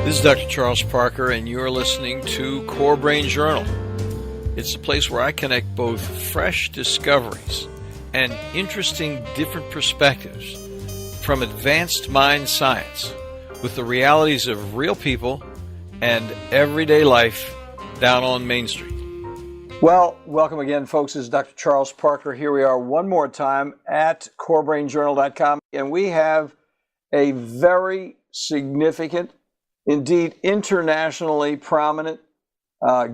This is Dr. Charles Parker, and you're listening to Core Brain Journal. It's a place where I connect both fresh discoveries and interesting different perspectives from advanced mind science with the realities of real people and everyday life down on Main Street. Well, welcome again, folks. This is Dr. Charles Parker. Here we are one more time at corebrainjournal.com, and we have a very significant, indeed internationally prominent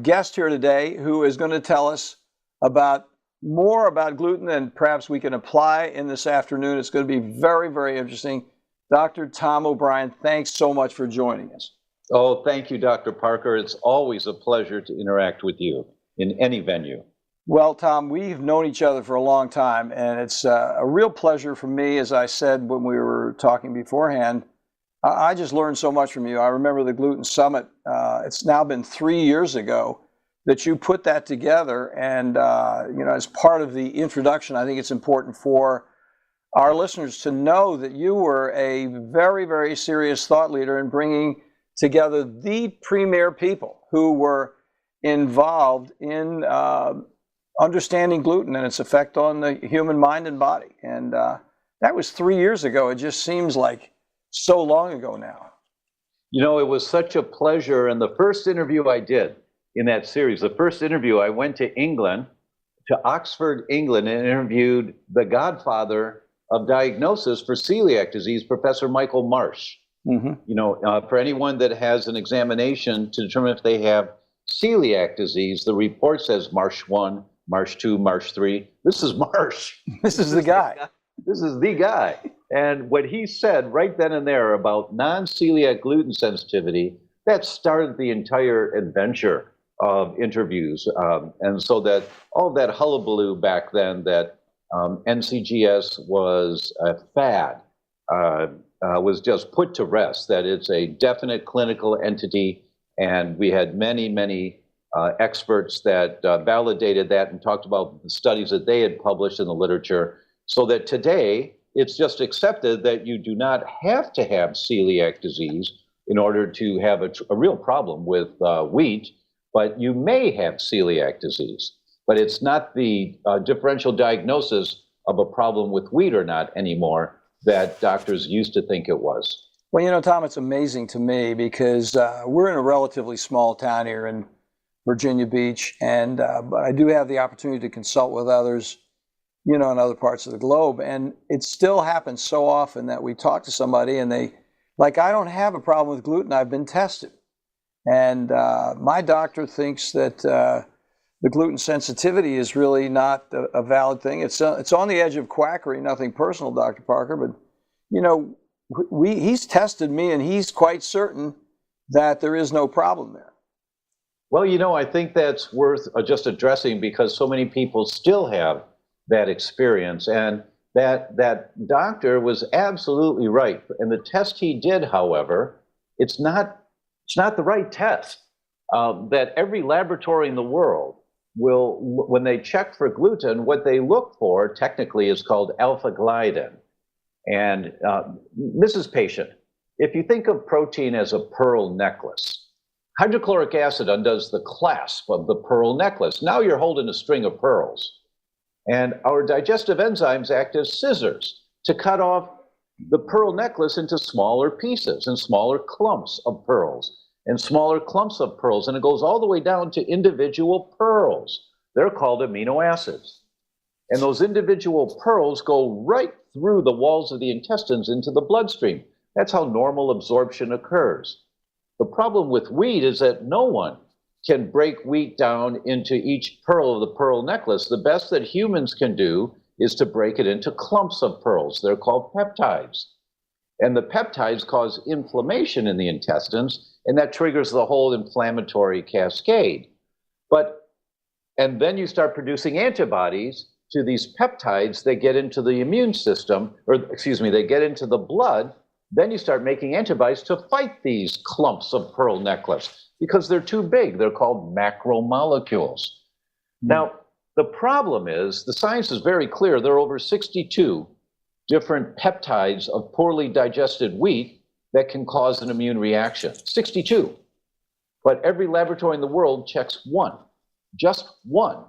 guest here today who is going to tell us more about gluten than perhaps we can apply in this afternoon. It's going to be very, very interesting. Dr. Tom O'Brien, thanks so much for joining us. Oh, thank you, Dr. Parker. It's always a pleasure to interact with you in any venue. Well, Tom, we've known each other for a long time, and it's a real pleasure for me, as I said when we were talking beforehand. I just learned so much from you. I remember the Gluten Summit. It's now been 3 years ago that you put that together. And, as part of the introduction, I think it's important for our listeners to know that you were a very, very serious thought leader in bringing together the premier people who were involved in understanding gluten and its effect on the human mind and body. And that was 3 years ago. It just seems like so long ago now. You know, it was such a pleasure. And the first interview I did in that series, I went to England, to Oxford, England, and interviewed the godfather of diagnosis for celiac disease, Professor Michael Marsh. Mm-hmm. For anyone that has an examination to determine if they have celiac disease, the report says Marsh 1, Marsh 2, Marsh 3. This is Marsh. This is the guy. This is the guy. And what he said right then and there about non-celiac gluten sensitivity, that started the entire adventure of interviews. And so that all that hullabaloo back then that NCGS was a fad was just put to rest, that it's a definite clinical entity. And we had many, many experts that validated that and talked about the studies that they had published in the literature, so that today it's just accepted that you do not have to have celiac disease in order to have a real problem with wheat, but you may have celiac disease. But it's not the differential diagnosis of a problem with wheat or not anymore that doctors used to think it was. Well, Tom, it's amazing to me because we're in a relatively small town here in Virginia Beach, and but I do have the opportunity to consult with others, in other parts of the globe. And it still happens so often that we talk to somebody and they, like, I don't have a problem with gluten, I've been tested. And my doctor thinks that the gluten sensitivity is really not a valid thing. It's on the edge of quackery, nothing personal, Dr. Parker, but, he's tested me and he's quite certain that there is no problem there. Well, I think that's worth just addressing because so many people still have that experience. And that doctor was absolutely right. And the test he did, however, it's not the right test. That every laboratory in the world will, when they check for gluten, what they look for technically is called alpha-gliadin. And Mrs. Patient, if you think of protein as a pearl necklace, hydrochloric acid undoes the clasp of the pearl necklace. Now you're holding a string of pearls. And our digestive enzymes act as scissors to cut off the pearl necklace into smaller pieces and smaller clumps of pearls and smaller clumps of pearls. And it goes all the way down to individual pearls. They're called amino acids. And those individual pearls go right through the walls of the intestines into the bloodstream. That's how normal absorption occurs. The problem with wheat is that no one can break wheat down into each pearl of the pearl necklace. The best that humans can do is to break it into clumps of pearls. They're called peptides. And the peptides cause inflammation in the intestines, and that triggers the whole inflammatory cascade. And then you start producing antibodies to these peptides that get into the immune system, they get into the blood. Then you start making antibodies to fight these clumps of pearl necklace because they're too big. They're called macromolecules. Now, the problem is the science is very clear. There are over 62 different peptides of poorly digested wheat that can cause an immune reaction. 62. But every laboratory in the world checks one, just one,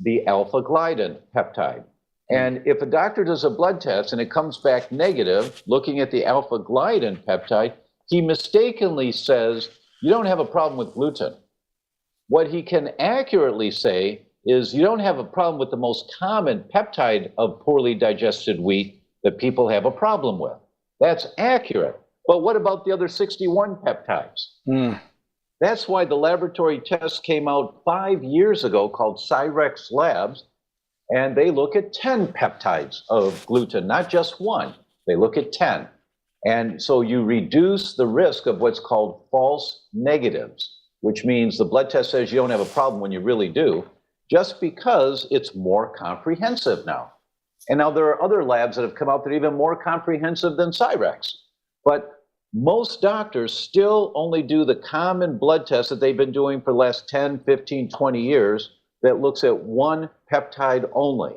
the alpha-gliadin peptide. And if a doctor does a blood test and it comes back negative, looking at the alpha-gliadin peptide, he mistakenly says, you don't have a problem with gluten. What he can accurately say is you don't have a problem with the most common peptide of poorly digested wheat that people have a problem with. That's accurate. But what about the other 61 peptides? That's why the laboratory test came out 5 years ago called Cyrex Labs, and they look at 10 peptides of gluten, not just one. They look at 10. And so you reduce the risk of what's called false negatives, which means the blood test says you don't have a problem when you really do, just because it's more comprehensive now. And now there are other labs that have come out that are even more comprehensive than Cyrex. But most doctors still only do the common blood test that they've been doing for the last 10, 15, 20 years that looks at one peptide only.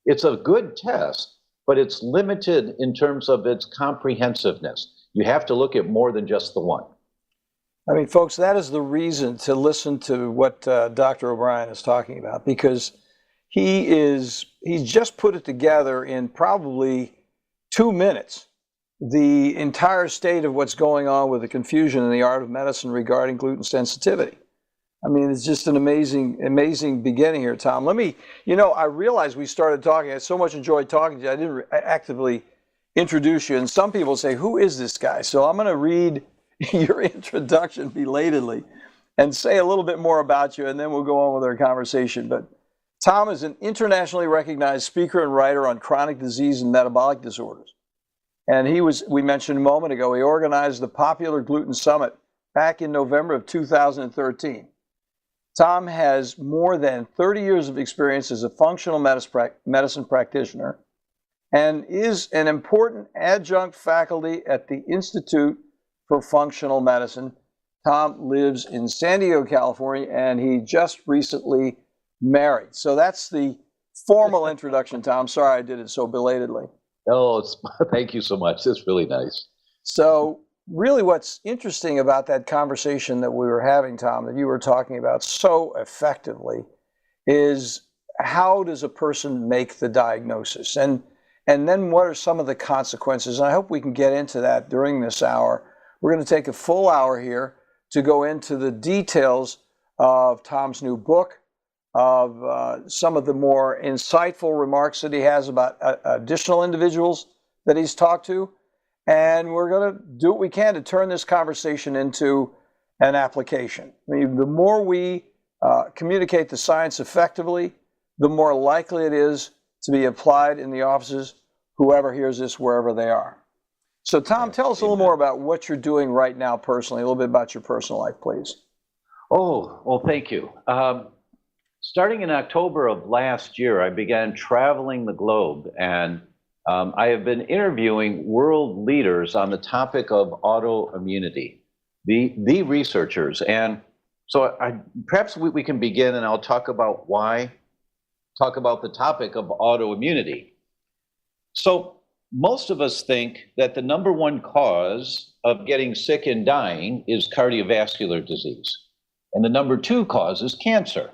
It's a good test, but it's limited in terms of its comprehensiveness. You have to look at more than just the one. I mean, folks, that is the reason to listen to what Dr. O'Brien is talking about, because he's just put it together in probably 2 minutes, the entire state of what's going on with the confusion in the art of medicine regarding gluten sensitivity. I mean, it's just an amazing beginning here, Tom. Let me, I realized we started talking. I so much enjoyed talking to you. I didn't actively introduce you. And some people say, who is this guy? So I'm going to read your introduction belatedly and say a little bit more about you, and then we'll go on with our conversation. But Tom is an internationally recognized speaker and writer on chronic disease and metabolic disorders. And we mentioned a moment ago, he organized the popular Gluten Summit back in November of 2013. Tom has more than 30 years of experience as a functional medicine practitioner and is an important adjunct faculty at the Institute for Functional Medicine. Tom lives in San Diego, California, and he just recently married. So that's the formal introduction, Tom. Sorry I did it so belatedly. Oh, thank you so much. That's really nice. So really what's interesting about that conversation that we were having, Tom, that you were talking about so effectively, is how does a person make the diagnosis? And then what are some of the consequences? And I hope we can get into that during this hour. We're going to take a full hour here to go into the details of Tom's new book, of some of the more insightful remarks that he has about additional individuals that he's talked to. And we're going to do what we can to turn this conversation into an application. I mean, the more we communicate the science effectively, the more likely it is to be applied in the offices, whoever hears this, wherever they are. So, Tom, tell us a little more about what you're doing right now personally, a little bit about your personal life, please. Oh, well, thank you. Starting in October of last year, I began traveling the globe, and I have been interviewing world leaders on the topic of autoimmunity, the researchers. And so perhaps we can begin, and I'll talk about the topic of autoimmunity. So most of us think that the number one cause of getting sick and dying is cardiovascular disease, and the number two cause is cancer.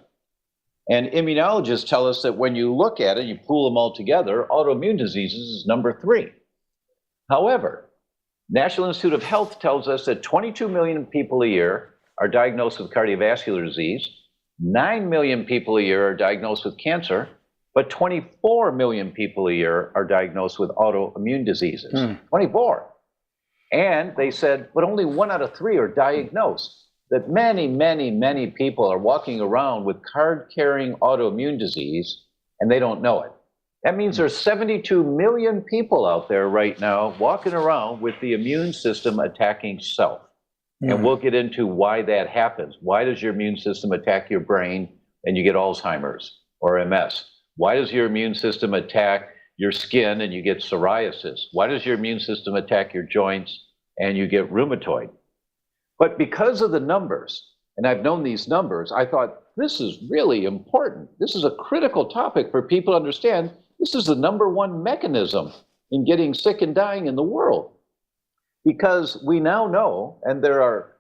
And immunologists tell us that when you look at it, you pool them all together, autoimmune diseases is number three. However, National Institute of Health tells us that 22 million people a year are diagnosed with cardiovascular disease, 9 million people a year are diagnosed with cancer, but 24 million people a year are diagnosed with autoimmune diseases. 24. And they said, but only 1 out of 3 are diagnosed. That many people are walking around with card-carrying autoimmune disease, and they don't know it. That means there's 72 million people out there right now walking around with the immune system attacking self. And we'll get into why that happens. Why does your immune system attack your brain and you get Alzheimer's or MS? Why does your immune system attack your skin and you get psoriasis? Why does your immune system attack your joints and you get rheumatoid? But because of the numbers, and I've known these numbers, I thought, this is really important. This is a critical topic for people to understand. This is the number one mechanism in getting sick and dying in the world. because we now know, and there are,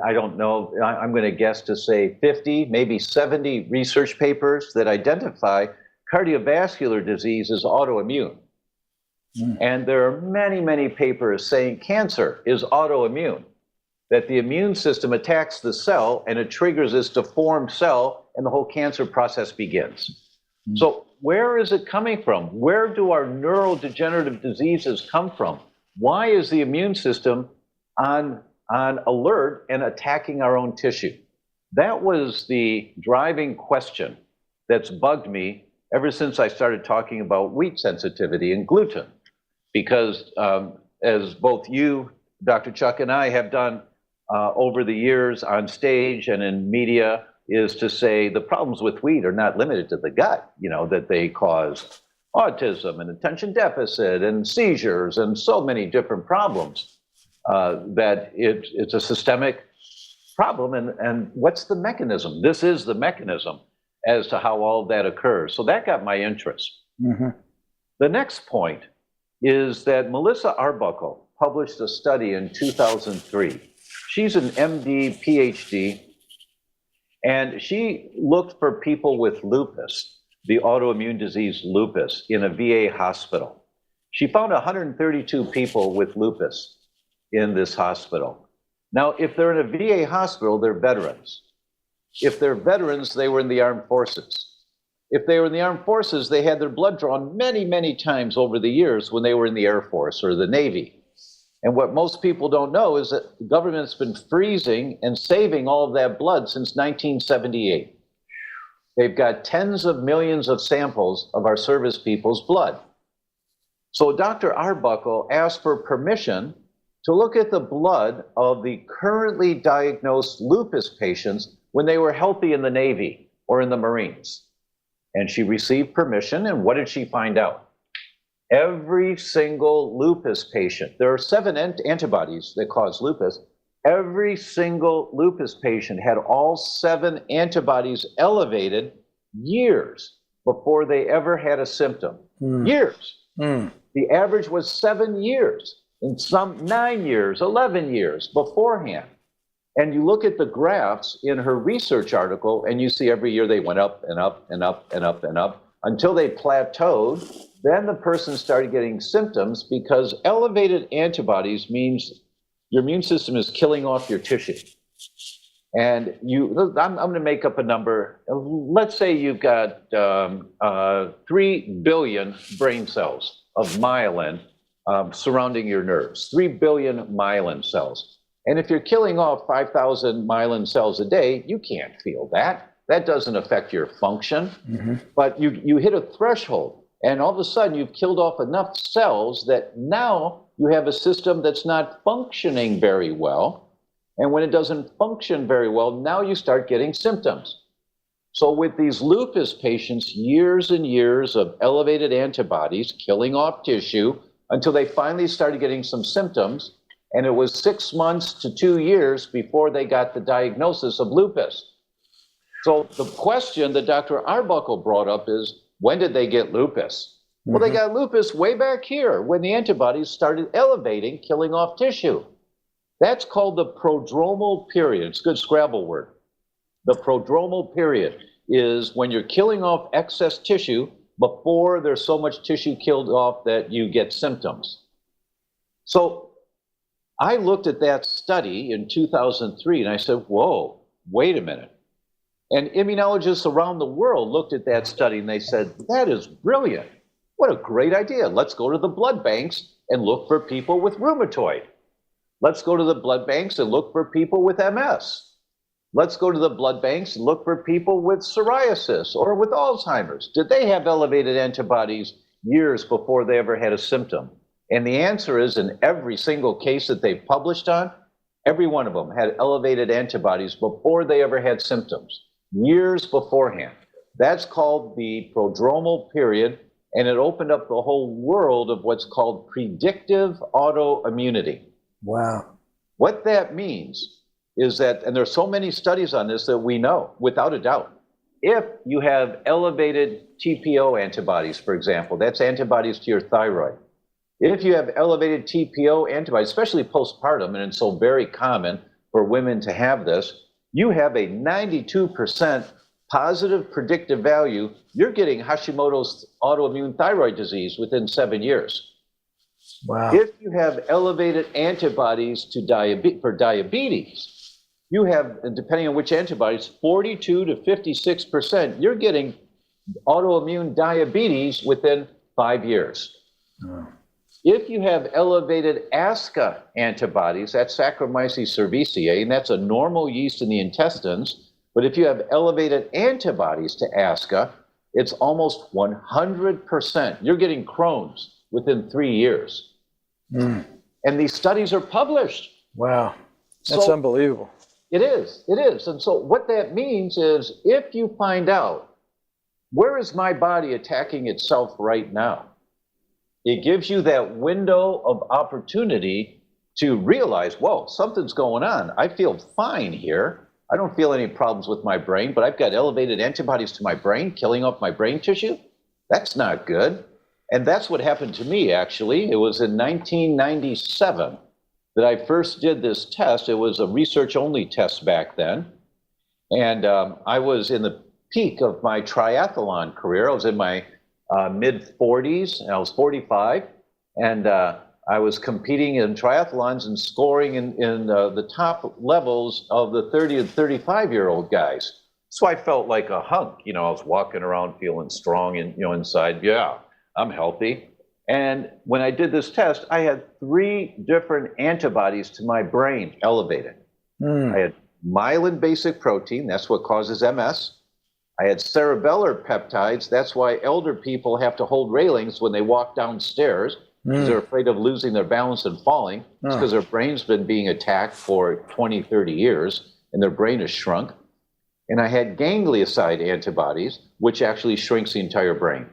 I don't know, I'm going to guess to say 50, maybe 70 research papers that identify cardiovascular disease as autoimmune. And there are many, many papers saying cancer is autoimmune, that the immune system attacks the cell and it triggers this deformed cell and the whole cancer process begins. So where is it coming from? Where do our neurodegenerative diseases come from? Why is the immune system on alert and attacking our own tissue? That was the driving question that's bugged me ever since I started talking about wheat sensitivity and gluten. Because as both you, Dr. Chuck, and I have done over the years on stage and in media, is to say the problems with wheat are not limited to the gut, that they cause autism and attention deficit and seizures and so many different problems, that it's a systemic problem. And what's the mechanism? This is the mechanism as to how all of that occurs. So that got my interest. The next point is that Melissa Arbuckle published a study in 2003. She's an MD, PhD, and she looked for people with lupus, the autoimmune disease lupus, in a VA hospital. She found 132 people with lupus in this hospital. Now, if they're in a VA hospital, they're veterans. If they're veterans, they were in the armed forces. If they were in the armed forces, they had their blood drawn many, many times over the years when they were in the Air Force or the Navy. And what most people don't know is that the government's been freezing and saving all of that blood since 1978. They've got tens of millions of samples of our service people's blood. So Dr. Arbuckle asked for permission to look at the blood of the currently diagnosed lupus patients when they were healthy in the Navy or in the Marines. And she received permission, and what did she find out? Every single lupus patient, there are 7 antibodies that cause lupus. Every single lupus patient had all 7 antibodies elevated years before they ever had a symptom. Years. The average was 7 years, and some 9 years, 11 years beforehand. And you look at the graphs in her research article, and you see every year they went up and up and up and up and up until they plateaued. Then the person started getting symptoms because elevated antibodies means your immune system is killing off your tissue. And I'm going to make up a number. Let's say you've got 3 billion brain cells of myelin surrounding your nerves, 3 billion myelin cells. And if you're killing off 5,000 myelin cells a day, you can't feel that. That doesn't affect your function. But you hit a threshold. And all of a sudden, you've killed off enough cells that now you have a system that's not functioning very well. And when it doesn't function very well, now you start getting symptoms. So with these lupus patients, years and years of elevated antibodies killing off tissue until they finally started getting some symptoms. And it was 6 months to 2 years before they got the diagnosis of lupus. So the question that Dr. Arbuckle brought up is, when did they get lupus? Well, they got lupus way back here when the antibodies started elevating, killing off tissue. That's called the prodromal period. It's a good Scrabble word. The prodromal period is when you're killing off excess tissue before there's so much tissue killed off that you get symptoms. So I looked at that study in 2003 and I said, whoa, wait a minute. And immunologists around the world looked at that study and they said, that is brilliant. What a great idea. Let's go to the blood banks and look for people with rheumatoid. Let's go to the blood banks and look for people with MS. Let's go to the blood banks and look for people with psoriasis or with Alzheimer's. Did they have elevated antibodies years before they ever had a symptom? And the answer is, in every single case that they've published on, every one of them had elevated antibodies before they ever had symptoms. Years beforehand. That's called the prodromal period, and it opened up the whole world of what's called predictive autoimmunity. Wow. What that means is that, and there's so many studies on this that we know, without a doubt, if you have elevated TPO antibodies, for example, that's antibodies to your thyroid, If you have elevated TPO antibodies, especially postpartum, and it's so very common for women to have this, you have a 92% positive predictive value. You're getting Hashimoto's autoimmune thyroid disease within 7 years. Wow. If you have elevated antibodies for diabetes, you have, depending on which antibodies, 42 to 56%. You're getting autoimmune diabetes within 5 years. Oh. If you have elevated ASCA antibodies, that's Saccharomyces cerevisiae, and that's a normal yeast in the intestines. But if you have elevated antibodies to ASCA, it's almost 100%. You're getting Crohn's within 3 years. And these studies are published. Wow. That's unbelievable. It is. And so what that means is if you find out, where is my body attacking itself right now? It gives you that window of opportunity to realize, whoa, something's going on. I feel fine here. I don't feel any problems with my brain, but I've got elevated antibodies to my brain, killing off my brain tissue. That's not good. And that's what happened to me, actually. It was in 1997 that I first did this test. It was a research-only test back then. And I was in the peak of my triathlon career. I was in my mid-40s, and I was 45, and I was competing in triathlons and scoring in the top levels of the 30 and 35-year-old guys. So I felt like a hunk. I was walking around feeling strong and, inside, yeah, I'm healthy. And when I did this test, I had 3 different antibodies to my brain elevated. I had myelin basic protein, that's what causes MS. I had cerebellar peptides. That's why elder people have to hold railings when they walk downstairs because they're afraid of losing their balance and falling. It's because their brain's been being attacked for 20, 30 years, and their brain has shrunk. And I had ganglioside antibodies, which actually shrinks the entire brain.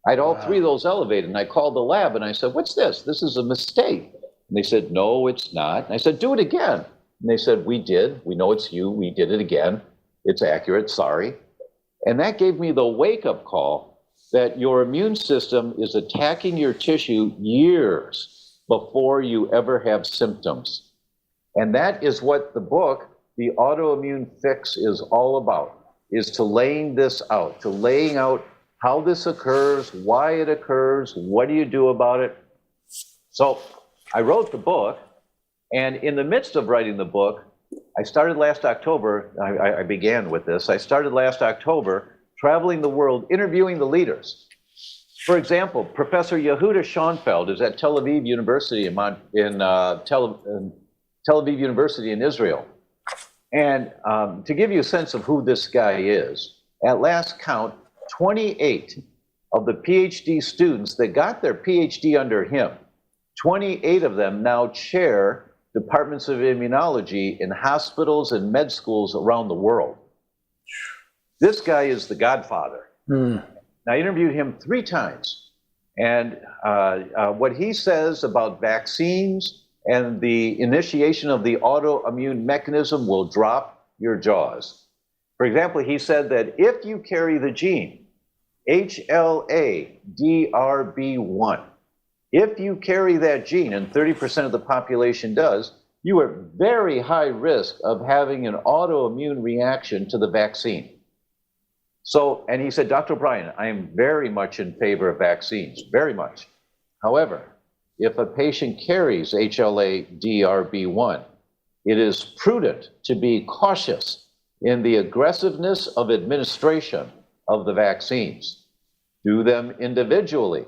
I had all 3 of those elevated, and I called the lab, and I said, what's this? This is a mistake. And they said, no, it's not. And I said, do it again. And they said, we did. We know it's you. We did it again. It's accurate. Sorry. And that gave me the wake-up call that your immune system is attacking your tissue years before you ever have symptoms. And that is what the book, The Autoimmune Fix, is all about, is to laying this out, to laying out how this occurs, why it occurs, what do you do about it. So I wrote the book, and in the midst of writing the book, I started last October, I began with this, I started last October traveling the world, interviewing the leaders. For example, Professor Yehuda Schoenfeld is at Tel Aviv University in Tel Aviv University in Israel. And to give you a sense of who this guy is, at last count, 28 of the PhD students that got their PhD under him, 28 of them now chair departments of immunology in hospitals and med schools around the world. This guy is the godfather. I interviewed him 3 times. And what he says about vaccines and the initiation of the autoimmune mechanism will drop your jaws. For example, he said that if you carry the gene HLA-DRB1, if you carry that gene, and 30% of the population does, you are very high risk of having an autoimmune reaction to the vaccine. So, and he said, Dr. O'Brien, I am very much in favor of vaccines, very much. However, if a patient carries HLA-DRB1, it is prudent to be cautious in the aggressiveness of administration of the vaccines. Do them individually,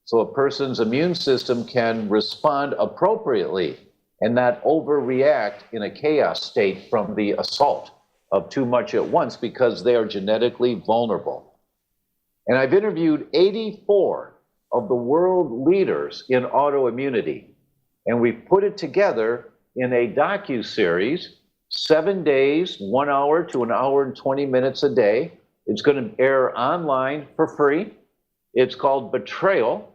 so a person's immune system can respond appropriately and not overreact in a chaos state from the assault of too much at once because they are genetically vulnerable. And I've interviewed 84 of the world leaders in autoimmunity, and we've put it together in a docu-series, 7 days, 1 hour to 1 hour and 20 minutes a day. It's going to air online for free. It's called Betrayal,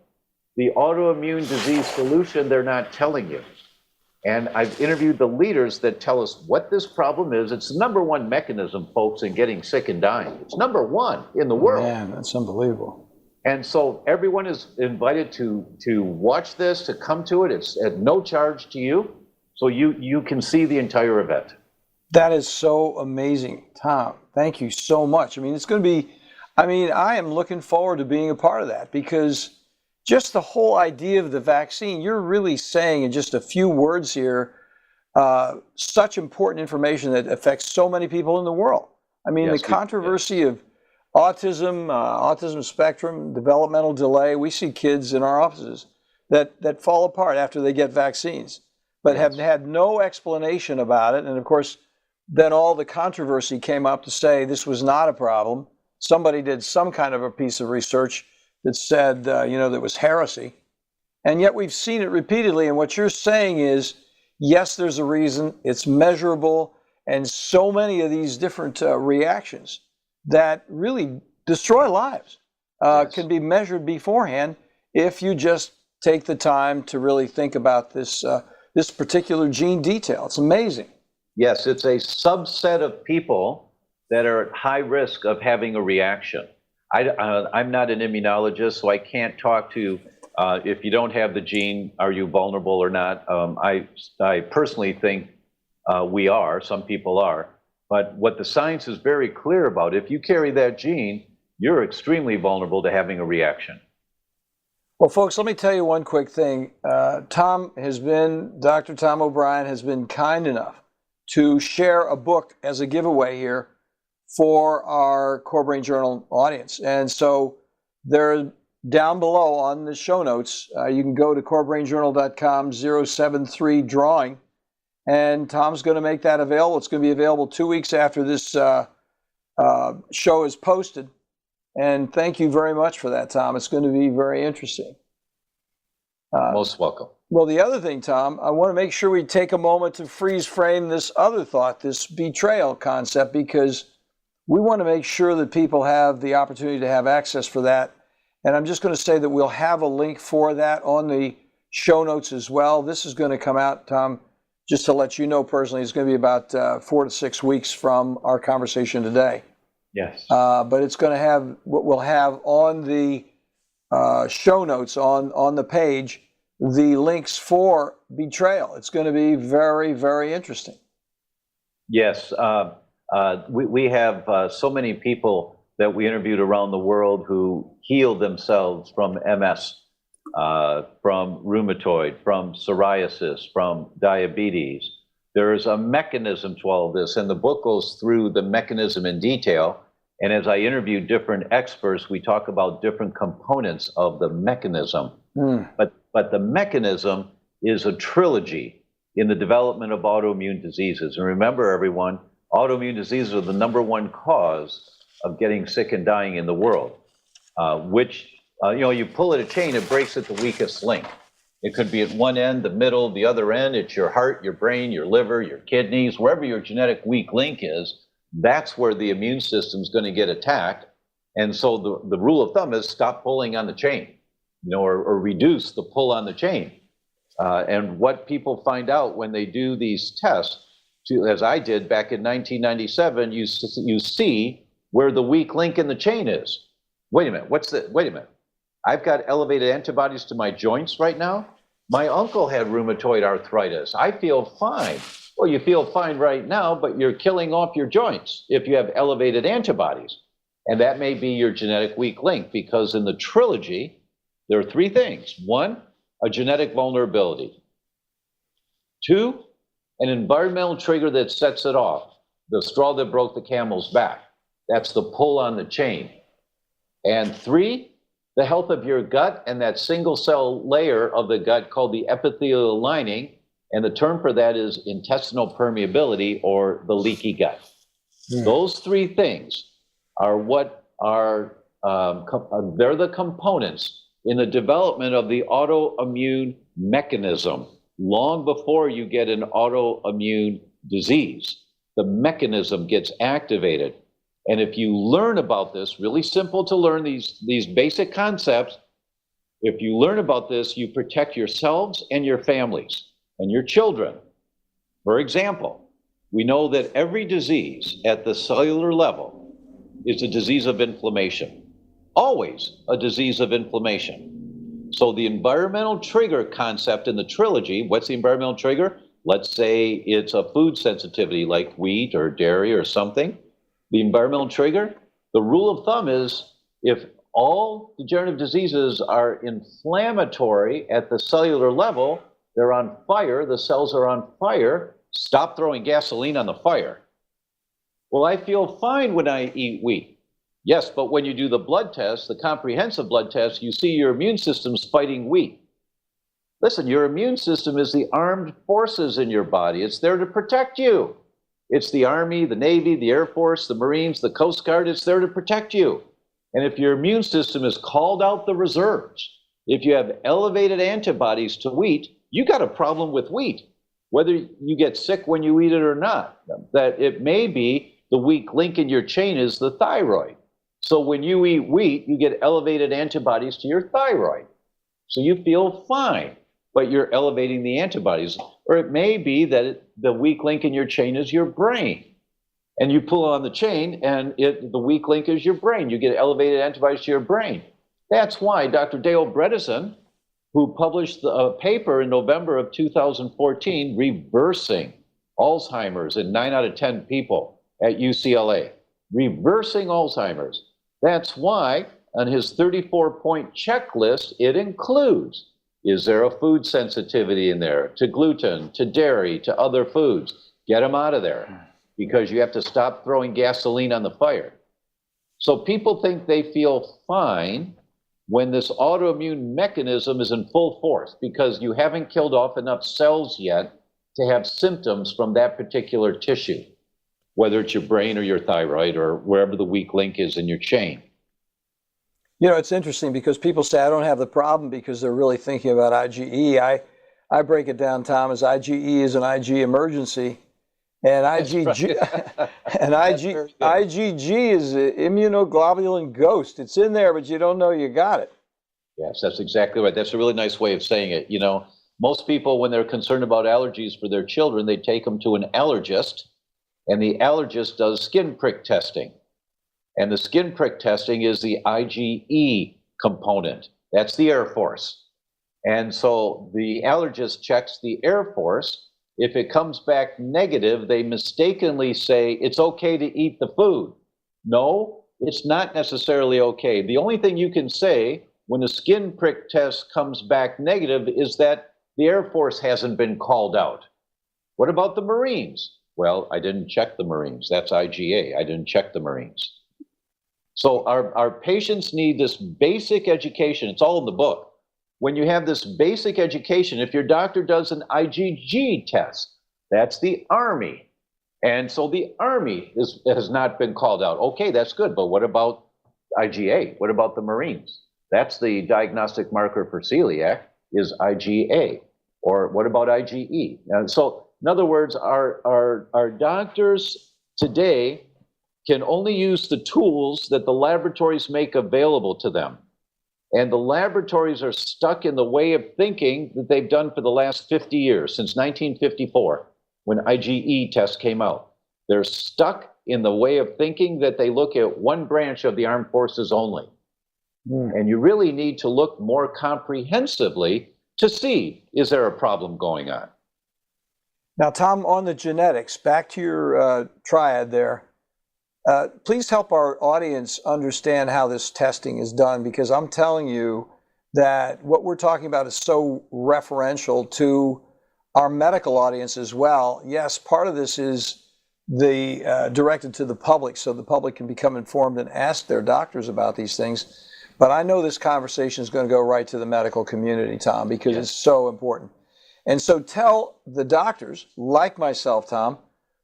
the autoimmune disease solution they're not telling you. And I've interviewed the leaders that tell us what this problem is. It's the #1 mechanism, folks, in getting sick and dying. It's #1 in the world. Man, that's unbelievable. And so everyone is invited to watch this, to come to it. It's at no charge to you. So you can see the entire event. That is so amazing, Tom. Thank you so much. I mean, it's going to be, I am looking forward to being a part of that, because just the whole idea of the vaccine, you're really saying in just a few words here, such important information that affects so many people in the world. I mean, Yes, the controversy of autism, autism spectrum, developmental delay. We see kids in our offices that fall apart after they get vaccines, but have had no explanation about it. And of course, then all the controversy came up to say this was not a problem. Somebody did some kind of a piece of research that said, that was heresy. And yet we've seen it repeatedly. And what you're saying is, yes, there's a reason, it's measurable, and so many of these different reactions that really destroy lives can be measured beforehand if you just take the time to really think about this particular gene detail. It's amazing. Yes, it's a subset of people that are at high risk of having a reaction. I'm not an immunologist, so I can't talk to if you don't have the gene, are you vulnerable or not? I personally think we are. Some people are. But what the science is very clear about, if you carry that gene, you're extremely vulnerable to having a reaction. Well, folks, let me tell you one quick thing. Dr. Tom O'Brien has been kind enough to share a book as a giveaway here for our Core Brain Journal audience. And so they're down below on the show notes. You can go to corebrainjournal.com 073 drawing. And Tom's going to make that available. It's going to be available 2 weeks after this show is posted. And thank you very much for that, Tom. It's going to be very interesting. Most welcome. Well, the other thing, Tom, I want to make sure we take a moment to freeze frame this other thought, this betrayal concept, because we want to make sure that people have the opportunity to have access for that. And I'm just going to say that we'll have a link for that on the show notes as well. This is going to come out, Tom, just to let you know personally, it's going to be about 4 to 6 weeks from our conversation today. Yes. But it's going to have what we'll have on the show notes on the page, the links for betrayal. It's going to be very, very interesting. Yes. We have so many people that we interviewed around the world who healed themselves from MS, from rheumatoid, from psoriasis, from diabetes. There is a mechanism to all of this, and the book goes through the mechanism in detail. And as I interview different experts, we talk about different components of the mechanism. But the mechanism is a trilogy in the development of autoimmune diseases. And remember, everyone, autoimmune diseases are the #1 cause of getting sick and dying in the world, you pull at a chain, it breaks at the weakest link. It could be at one end, the middle, the other end. It's your heart, your brain, your liver, your kidneys, wherever your genetic weak link is, that's where the immune system is going to get attacked. And so the rule of thumb is stop pulling on the chain, or reduce the pull on the chain. And what people find out when they do these tests, as I did back in 1997, you see where the weak link in the chain is. Wait a minute, wait a minute. I've got elevated antibodies to my joints right now. My uncle had rheumatoid arthritis. I feel fine. Well, you feel fine right now, but you're killing off your joints if you have elevated antibodies. And that may be your genetic weak link, because in the trilogy, there are 3 things. 1, a genetic vulnerability. 2, an environmental trigger that sets it off, the straw that broke the camel's back. That's the pull on the chain. And 3, the health of your gut and that single cell layer of the gut called the epithelial lining. And the term for that is intestinal permeability, or the leaky gut. Those 3 things are what are, they're the components in the development of the autoimmune mechanism. Long before you get an autoimmune disease, the mechanism gets activated. And if you learn about this, really simple to learn these basic concepts, if you learn about this, you protect yourselves and your families and your children. For example, we know that every disease at the cellular level is a disease of inflammation. always a disease of inflammation. So the environmental trigger concept in the trilogy, what's the environmental trigger? Let's say it's a food sensitivity like wheat or dairy or something. The environmental trigger, the rule of thumb is if all degenerative diseases are inflammatory at the cellular level, they're on fire, the cells are on fire, stop throwing gasoline on the fire. Well, I feel fine when I eat wheat. Yes, but when you do the blood test, the comprehensive blood test, you see your immune system's fighting wheat. Listen, your immune system is the armed forces in your body. It's there to protect you. It's the Army, the Navy, the Air Force, the Marines, the Coast Guard. It's there to protect you. And if your immune system has called out the reserves, if you have elevated antibodies to wheat, you got a problem with wheat, whether you get sick when you eat it or not. That it may be the weak link in your chain is the thyroid. So when you eat wheat, you get elevated antibodies to your thyroid. So you feel fine, but you're elevating the antibodies. Or it may be that the weak link in your chain is your brain. And you pull on the chain, and the weak link is your brain. You get elevated antibodies to your brain. That's why Dr. Dale Bredesen, who published a paper in November of 2014 reversing Alzheimer's in 9 out of 10 people at UCLA, reversing Alzheimer's. That's why on his 34-point checklist, it includes, is there a food sensitivity in there to gluten, to dairy, to other foods? Get them out of there, because you have to stop throwing gasoline on the fire. So people think they feel fine when this autoimmune mechanism is in full force, because you haven't killed off enough cells yet to have symptoms from that particular tissue, whether it's your brain or your thyroid or wherever the weak link is in your chain. You know, it's interesting because people say I don't have the problem because they're really thinking about IgE. I break it down, Tom, as IgE is an Ig emergency. And IgG, and IgG is an immunoglobulin ghost. It's in there, but you don't know you got it. Yes, that's exactly right. That's a really nice way of saying it. You know, most people, when they're concerned about allergies for their children, they take them to an allergist, and the allergist does skin prick testing. And the skin prick testing is the IgE component. That's the Air Force. And so the allergist checks the Air Force. If it comes back negative, they mistakenly say it's okay to eat the food. No, it's not necessarily okay. The only thing you can say when a skin prick test comes back negative is that the Air Force hasn't been called out. What about the Marines? Well, I didn't check the Marines. That's IgA. I didn't check the Marines. So our patients need this basic education. It's all in the book. When you have this basic education, if your doctor does an IgG test, that's the Army. And so the Army has not been called out. Okay, that's good, but what about IgA? What about the Marines? That's the diagnostic marker for celiac, is IgA. Or what about IgE? And so, in other words, our doctors today can only use the tools that the laboratories make available to them. And the laboratories are stuck in the way of thinking that they've done for the last 50 years, since 1954, when IgE tests came out. They're stuck in the way of thinking that they look at one branch of the armed forces only. And you really need to look more comprehensively to see, is there a problem going on? Now, Tom, on the genetics, back to your triad there, please help our audience understand how this testing is done, because I'm telling you that what we're talking about is so referential to our medical audience as well. Yes, part of this is directed to the public, so the public can become informed and ask their doctors about these things. But I know this conversation is going to go right to the medical community, Tom, because it's so important. And so tell the doctors, like myself, Tom,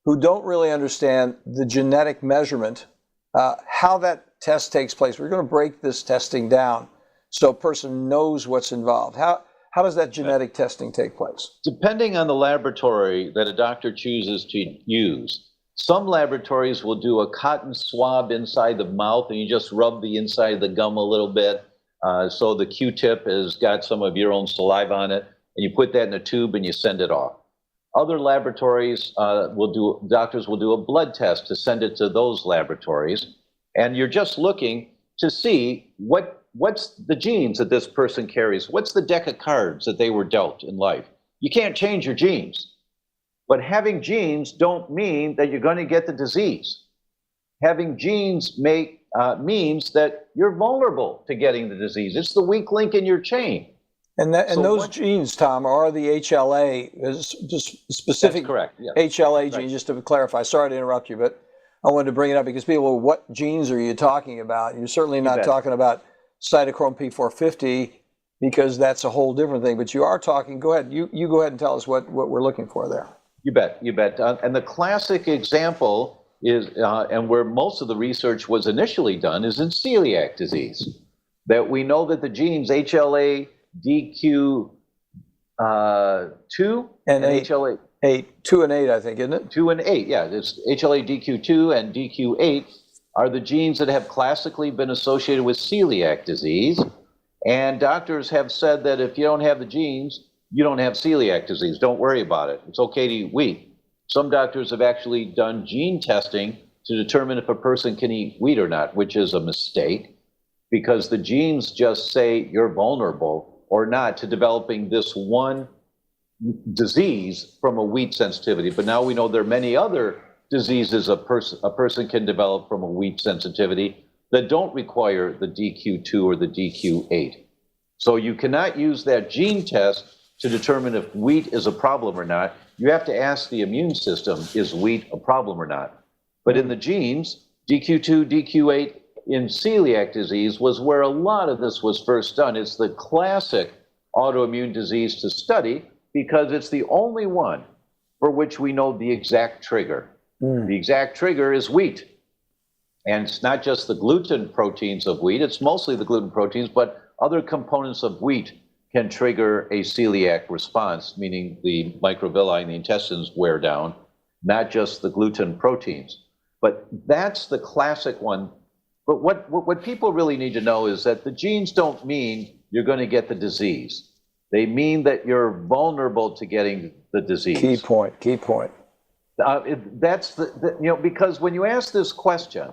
who don't really understand the genetic measurement, how that test takes place. We're going to break this testing down so a person knows what's involved. How does that genetic testing take place? Depending on the laboratory that a doctor chooses to use, some laboratories will do a cotton swab inside the mouth, and you just rub the inside of the gum a little bit. So the Q-tip has got some of your own saliva on it, and you put that in a tube and you send it off. Other laboratories doctors will do a blood test to send it to those laboratories. And you're just looking to see what's the genes that this person carries, what's the deck of cards that they were dealt in life. You can't change your genes, but having genes don't mean that you're going to get the disease. Having genes means that you're vulnerable to getting the disease. It's the weak link in your chain. And those genes, Tom, are the HLA, just specific. That's correct. Yes. HLA genes, Right. just to clarify. Sorry to interrupt you, but I wanted to bring it up because people, what genes are you talking about? You're certainly not talking about cytochrome P450 because that's a whole different thing. But you are talking. Go ahead. You go ahead and tell us what we're looking for there. You bet. And the classic example is, and where most of the research was initially done, is in celiac disease. That we know that the genes HLA DQ2 and HLA 2 and 8, I think, isn't it? 2 and 8, yeah. It's HLA DQ2 and DQ8 are the genes that have classically been associated with celiac disease. And doctors have said that if you don't have the genes, you don't have celiac disease. Don't worry about it. It's okay to eat wheat. Some doctors have actually done gene testing to determine if a person can eat wheat or not, which is a mistake because the genes just say you're vulnerable or not to developing this one disease from a wheat sensitivity. But now we know there are many other diseases a person can develop from a wheat sensitivity that don't require the DQ2 or the DQ8. So you cannot use that gene test to determine if wheat is a problem or not. You have to ask the immune system, is wheat a problem or not? But in the genes, DQ2, DQ8 in celiac disease was where a lot of this was first done. It's the classic autoimmune disease to study because it's the only one for which we know the exact trigger. The exact trigger is wheat. And it's not just the gluten proteins of wheat, it's mostly the gluten proteins, but other components of wheat can trigger a celiac response, meaning the microvilli in the intestines wear down, not just the gluten proteins. But that's the classic one. But what people really need to know is that the genes don't mean you're going to get the disease. They mean that you're vulnerable to getting the disease. Key point. That's because when you ask this question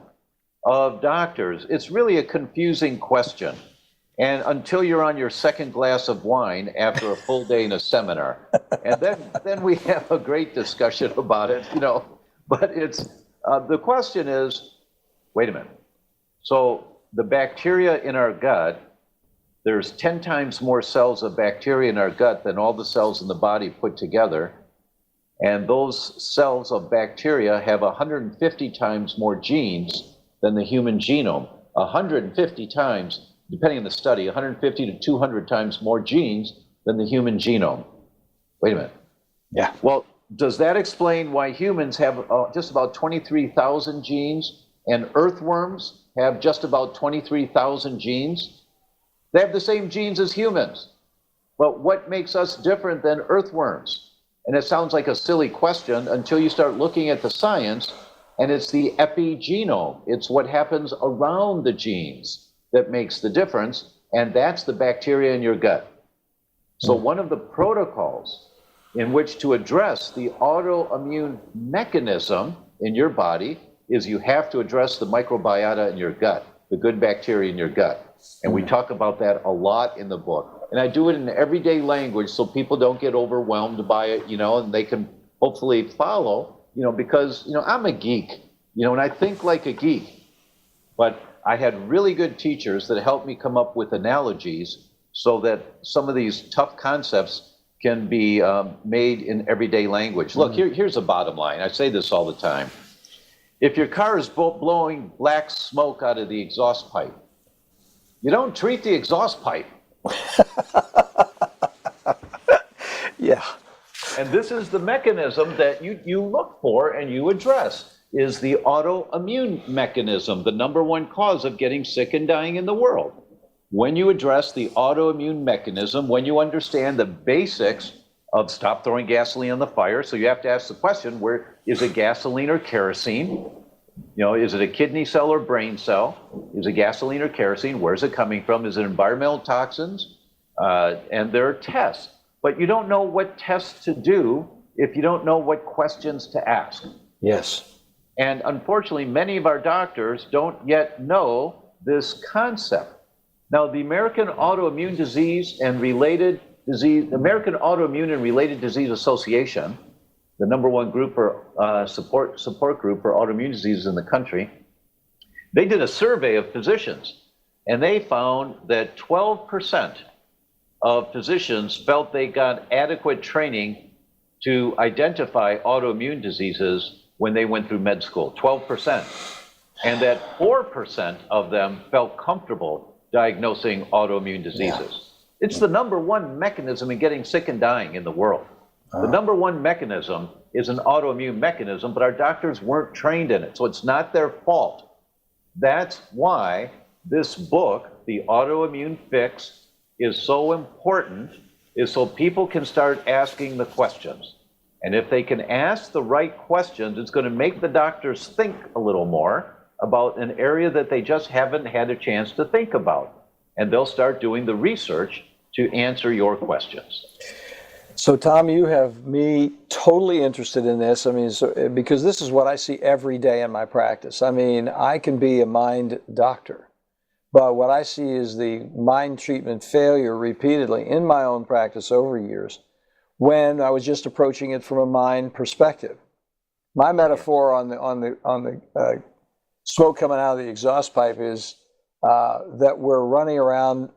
of doctors, it's really a confusing question. And until you're on your second glass of wine after a full day in a seminar, and then we have a great discussion about it, But it's the question is, wait a minute. So the bacteria in our gut, there's 10 times more cells of bacteria in our gut than all the cells in the body put together. And those cells of bacteria have 150 times more genes than the human genome. 150 times, depending on the study, 150 to 200 times more genes than the human genome. Wait a minute. Yeah. Well, does that explain why humans have just about 23,000 genes and earthworms have just about 23,000 genes? They have the same genes as humans. But what makes us different than earthworms? And it sounds like a silly question until you start looking at the science, and it's the epigenome. It's what happens around the genes that makes the difference, and that's the bacteria in your gut. So one of the protocols in which to address the autoimmune mechanism in your body is you have to address the microbiota in your gut, the good bacteria in your gut. And we talk about that a lot in the book. And I do it in everyday language so people don't get overwhelmed by it, and they can hopefully follow, because, I'm a geek, and I think like a geek. But I had really good teachers that helped me come up with analogies so that some of these tough concepts can be made in everyday language. Look, here's the bottom line. I say this all the time. If your car is blowing black smoke out of the exhaust pipe, you don't treat the exhaust pipe. Yeah. And this is the mechanism that you look for and you address, is the autoimmune mechanism, the number one cause of getting sick and dying in the world. When you address the autoimmune mechanism, when you understand the basics of stop throwing gasoline on the fire, so you have to ask the question, where is it gasoline or kerosene? Is it a kidney cell or brain cell? Is it gasoline or kerosene? Where's it coming from? Is it environmental toxins? And there are tests. But you don't know what tests to do if you don't know what questions to ask. Yes. And unfortunately, many of our doctors don't yet know this concept. Now, the American Autoimmune and Related Disease Association, the #1 group for support group for autoimmune diseases in the country, they did a survey of physicians, and they found that 12% of physicians felt they got adequate training to identify autoimmune diseases when they went through med school, 12%. And that 4% of them felt comfortable diagnosing autoimmune diseases. Yeah. It's the #1 mechanism in getting sick and dying in the world. The #1 mechanism is an autoimmune mechanism, but our doctors weren't trained in it, so it's not their fault. That's why this book, The Autoimmune Fix, is so important, is so people can start asking the questions. And if they can ask the right questions, it's going to make the doctors think a little more about an area that they just haven't had a chance to think about. And they'll start doing the research to answer your questions. So, Tom, you have me totally interested in this. I mean, because this is what I see every day in my practice. I mean, I can be a mind doctor, but what I see is the mind treatment failure repeatedly in my own practice over years when I was just approaching it from a mind perspective. My metaphor on the smoke coming out of the exhaust pipe is that we're running around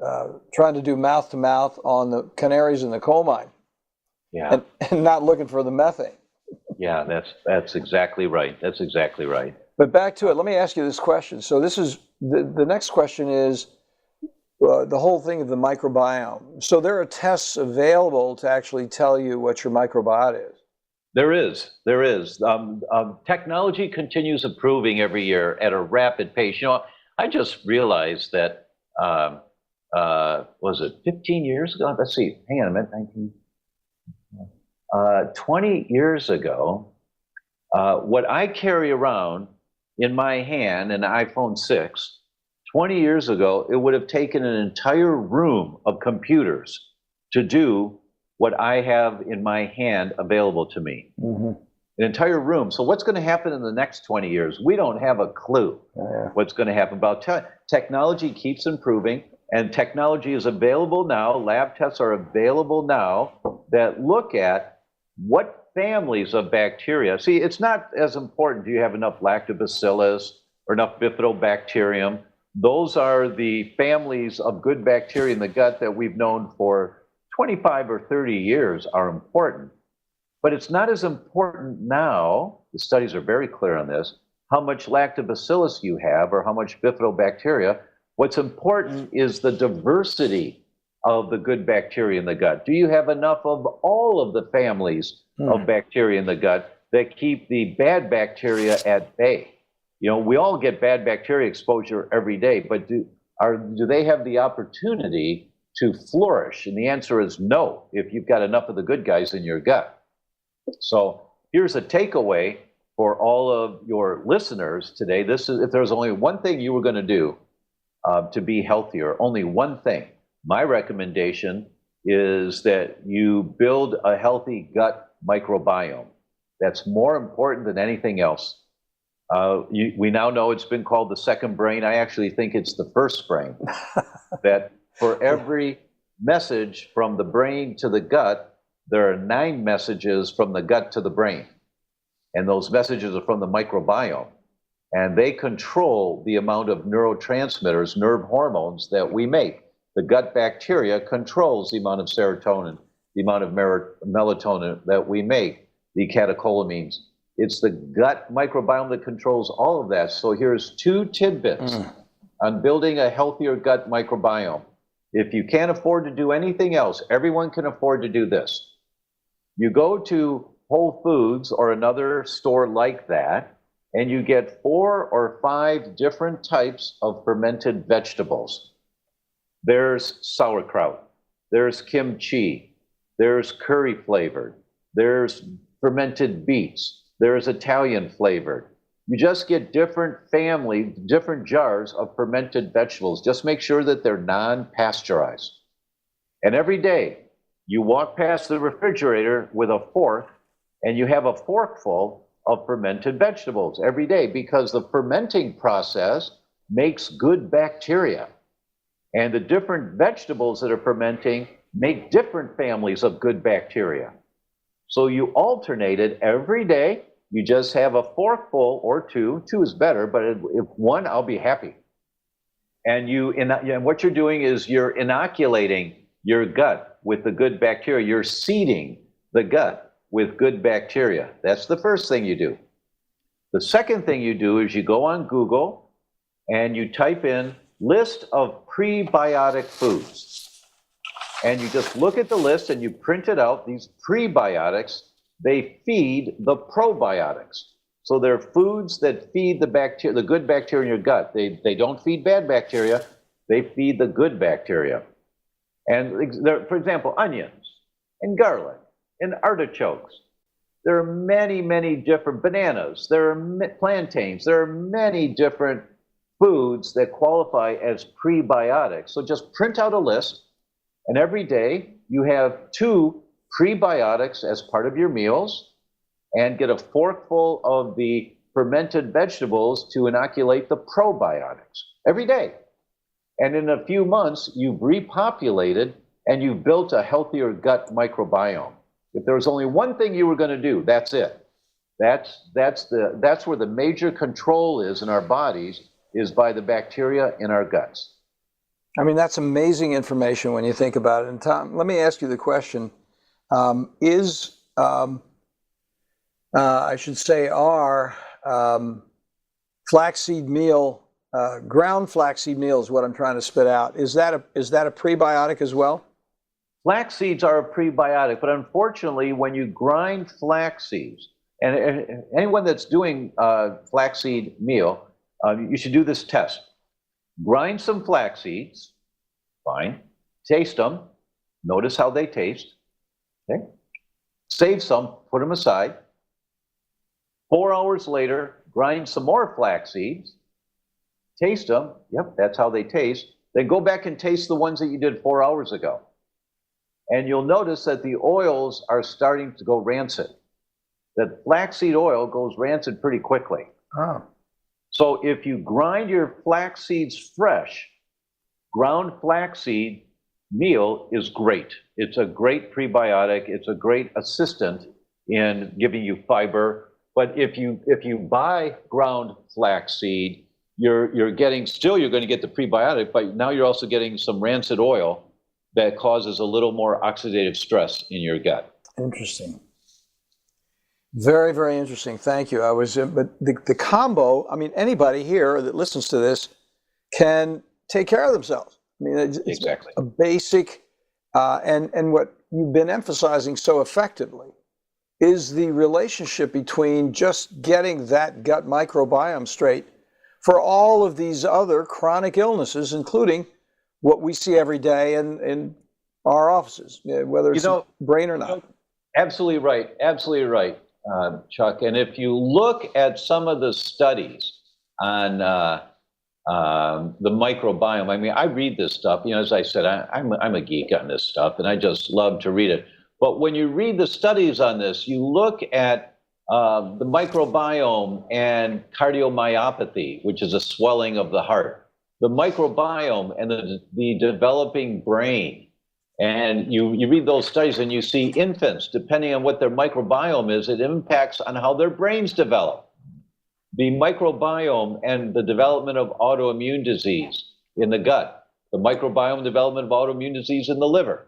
trying to do mouth to mouth on the canaries in the coal mine. Yeah. And not looking for the methane. Yeah, that's exactly right. That's exactly right. But back to it, let me ask you this question. So this is, the next question is the whole thing of the microbiome. So there are tests available to actually tell you what your microbiota is. There is. Technology continues improving every year at a rapid pace. You know, I just realized that, was it 15 years ago? Let's see, hang on a minute, 20 years ago, what I carry around in my hand, an iPhone 6, 20 years ago, it would have taken an entire room of computers to do what I have in my hand available to me. Mm-hmm. An entire room. So what's going to happen in the next 20 years? We don't have a clue what's going to happen. About technology keeps improving, and technology is available now. Lab tests are available now that look at what families of bacteria. See, it's not as important, do you have enough lactobacillus or enough bifidobacterium? Those are the families of good bacteria in the gut that we've known for 25 or 30 years are important. But it's not as important now, the studies are very clear on this, how much lactobacillus you have or how much bifidobacteria. What's important is the diversity of the good bacteria in the gut. Do you have enough of all of the families of bacteria in the gut that keep the bad bacteria at bay? You know, we all get bad bacteria exposure every day, but do they have the opportunity to flourish? And the answer is no, if you've got enough of the good guys in your gut. So here's a takeaway for all of your listeners today. This is, if there's only one thing you were going to do to be healthier, only one thing, my recommendation is that you build a healthy gut microbiome. That's more important than anything else. We now know it's been called the second brain. I actually think it's the first brain. That for every message from the brain to the gut, there are 9 messages from the gut to the brain. And those messages are from the microbiome. And they control the amount of neurotransmitters, nerve hormones that we make. The gut bacteria controls the amount of serotonin, the amount of melatonin that we make, the catecholamines. It's the gut microbiome that controls all of that. So here's 2 tidbits on building a healthier gut microbiome. If you can't afford to do anything else, everyone can afford to do this. You go to Whole Foods or another store like that, and you get 4 or 5 different types of fermented vegetables. There's sauerkraut, there's kimchi, there's curry flavored, there's fermented beets, there's Italian flavored. You just get different jars of fermented vegetables. Just make sure that they're non-pasteurized. And every day, you walk past the refrigerator with a fork, and you have a forkful of fermented vegetables every day, because the fermenting process makes good bacteria. And the different vegetables that are fermenting make different families of good bacteria. So you alternate it every day. You just have a forkful or two. Two is better, but if one, I'll be happy. And what you're doing is you're inoculating your gut with the good bacteria. You're seeding the gut with good bacteria. That's the first thing you do. The second thing you do is you go on Google and you type in list of prebiotic foods. And you just look at the list and you print it out. These prebiotics, they feed the probiotics. So they're foods that feed the bacteria, the good bacteria in your gut. They don't feed bad bacteria, they feed the good bacteria. And for example, onions and garlic and artichokes. There are many, many different bananas. There are plantains. There are many different foods that qualify as prebiotics. So just print out a list, and every day you have 2 prebiotics as part of your meals, and get a forkful of the fermented vegetables to inoculate the probiotics every day. And in a few months, you've repopulated and you've built a healthier gut microbiome. If there was only one thing you were going to do, that's it. That's where the major control is in our bodies, is by the bacteria in our guts. I mean, that's amazing information when you think about it. And Tom, let me ask you the question: are flaxseed meal, ground flaxseed meal is what I'm trying to spit out. Is that a prebiotic as well? Flax seeds are a prebiotic, but unfortunately, when you grind flax seeds, and anyone that's doing flaxseed meal, you should do this test. Grind some flax seeds, fine. Taste them. Notice how they taste. Okay. Save some, put them aside. 4 hours later, grind some more flax seeds. Taste them. Yep, that's how they taste. Then go back and taste the ones that you did 4 hours ago. And you'll notice that the oils are starting to go rancid. That flaxseed oil goes rancid pretty quickly. Oh. So if you grind your flax seeds fresh, ground flaxseed meal is great. It's a great prebiotic. It's a great assistant in giving you fiber. But if you buy ground flaxseed, you're going to get the prebiotic, but now you're also getting some rancid oil that causes a little more oxidative stress in your gut. Interesting. Very, very interesting. Thank you. But the combo, I mean, anybody here that listens to this can take care of themselves. I mean, it's exactly a basic, and what you've been emphasizing so effectively is the relationship between just getting that gut microbiome straight for all of these other chronic illnesses, including what we see every day in our offices, whether it's brain or not. Absolutely right. Absolutely right, Chuck. And if you look at some of the studies on the microbiome, I mean, I read this stuff. As I said, I'm a geek on this stuff, and I just love to read it. But when you read the studies on this, you look at the microbiome and cardiomyopathy, which is a swelling of the heart, the microbiome and the developing brain. And you read those studies and you see infants, depending on what their microbiome is, it impacts on how their brains develop. The microbiome and the development of autoimmune disease in the gut, the microbiome development of autoimmune disease in the liver,